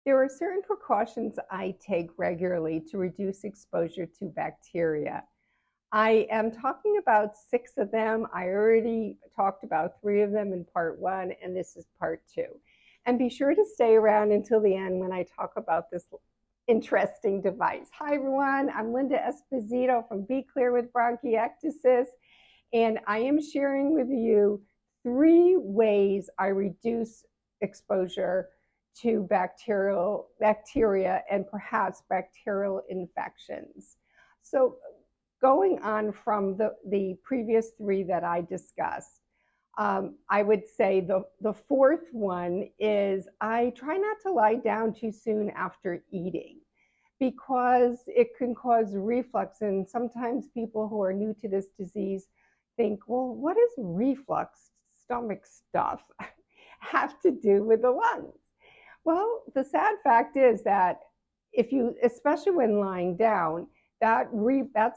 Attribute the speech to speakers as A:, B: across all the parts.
A: There are certain precautions I take regularly to reduce exposure to bacteria. I am talking about 6 of them. I already talked about 3 of them in part 1, and this is part 2. And be sure to stay around until the end when I talk about this interesting device. Hi, everyone. I'm Linda Esposito from Be Clear with Bronchiectasis, and I am sharing with you 3 ways I reduce exposure to bacteria and perhaps bacterial infections. So going on from the previous 3 that I discussed, I would say the fourth one is I try not to lie down too soon after eating because it can cause reflux. And sometimes people who are new to this disease think, well, what does reflux, stomach stuff, have to do with the lungs? Well, the sad fact is that if you, especially when lying down, that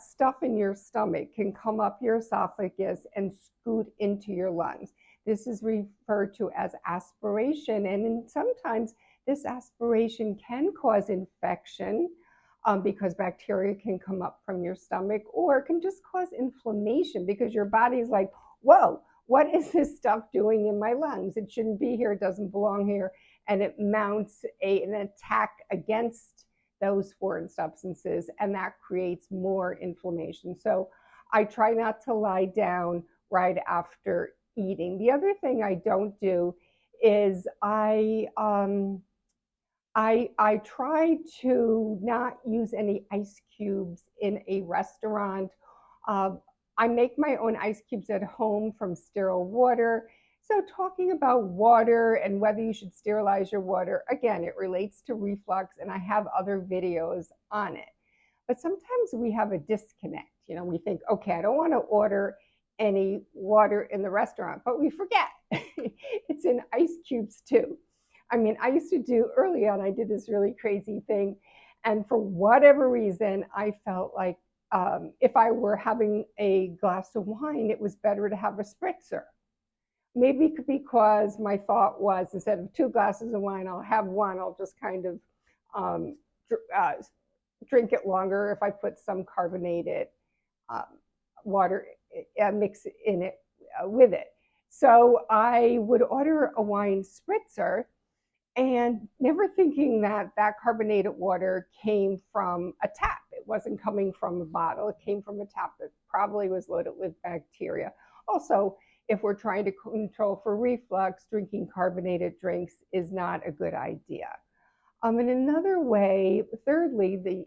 A: stuff in your stomach can come up your esophagus and scoot into your lungs. This is referred to as aspiration, and sometimes this aspiration can cause infection because bacteria can come up from your stomach, or it can just cause inflammation because your body's like, whoa, what is this stuff doing in my lungs? It shouldn't be here, it doesn't belong here, and it mounts an attack against those foreign substances, and that creates more inflammation. So I try not to lie down right after eating. The other thing I don't do is I try to not use any ice cubes in a restaurant. Uh, I make my own ice cubes at home from sterile water. So, talking about water and whether you should sterilize your water, again, it relates to reflux, and I have other videos on it. But sometimes we have a disconnect. We think, okay, I don't want to order any water in the restaurant, but we forget it's in ice cubes too. I mean, I used to do early on, I did this really crazy thing. And for whatever reason, I felt like if I were having a glass of wine, it was better to have a spritzer. Maybe because my thought was instead of 2 glasses of wine, I'll have one. I'll just kind of um, uh, drink it longer if I put some carbonated um, water mix in it with it. So I would order a wine spritzer and never thinking that that carbonated water came from a tap. It wasn't coming from a bottle. It came from a tap that probably was loaded with bacteria. Also, if we're trying to control for reflux, drinking carbonated drinks is not a good idea. And another way, thirdly,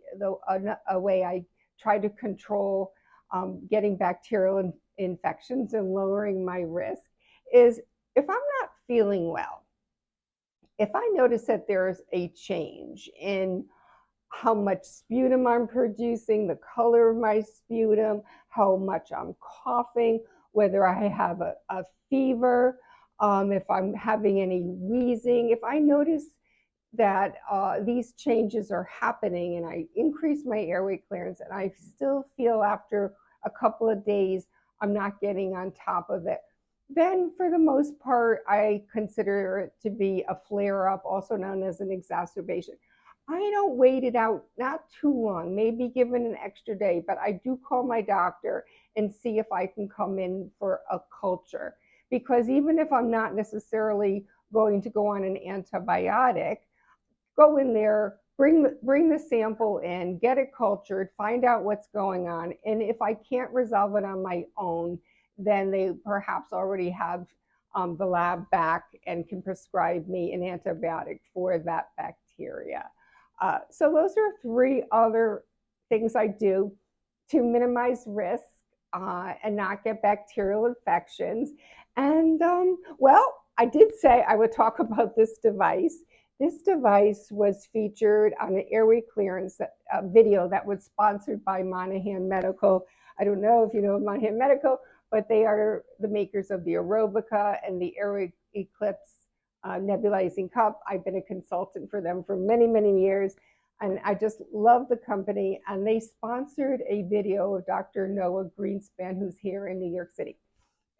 A: a way I try to control getting bacterial infections and lowering my risk is if I'm not feeling well, if I notice that there's a change in how much sputum I'm producing, the color of my sputum, how much I'm coughing, whether I have a fever, if I'm having any wheezing, if I notice that these changes are happening and I increase my airway clearance and I still feel after a couple of days I'm not getting on top of it, then for the most part, I consider it to be a flare up, also known as an exacerbation. I don't wait it out, not too long, maybe given an extra day, but I do call my doctor and see if I can come in for a culture. Because even if I'm not necessarily going to go on an antibiotic, go in there, bring the sample in, get it cultured, find out what's going on. And if I can't resolve it on my own, then they perhaps already have the lab back and can prescribe me an antibiotic for that bacteria. So those are 3 other things I do to minimize risk and not get bacterial infections. And well, I did say I would talk about this device. This device was featured on an airway clearance video that was sponsored by Monahan Medical. I don't know if you know Monahan Medical, but they are the makers of the Aerobica and the Airway Eclipse nebulizing cup. I've been a consultant for them for many, many years, and I just love the company. And they sponsored a video of Dr. Noah Greenspan, who's here in New York City.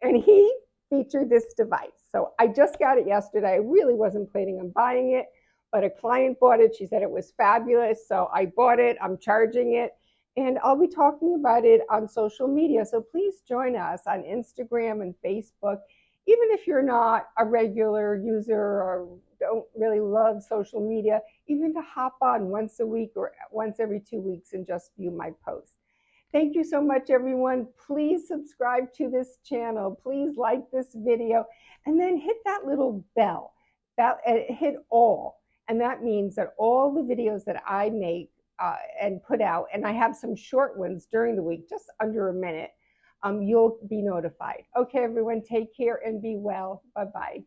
A: And he featured this device. So I just got it yesterday. I really wasn't planning on buying it, but a client bought it. She said it was fabulous. So I bought it. I'm charging it. And I'll be talking about it on social media. So please join us on Instagram and Facebook. Even if you're not a regular user or don't really love social media, even to hop on once a week or once every 2 weeks and just view my posts. Thank you so much, everyone. Please subscribe to this channel. Please like this video and then hit that little bell. Hit all. And that means that all the videos that I make and put out, and I have some short ones during the week, just under a minute, you'll be notified. Okay, everyone, take care and be well. Bye-bye.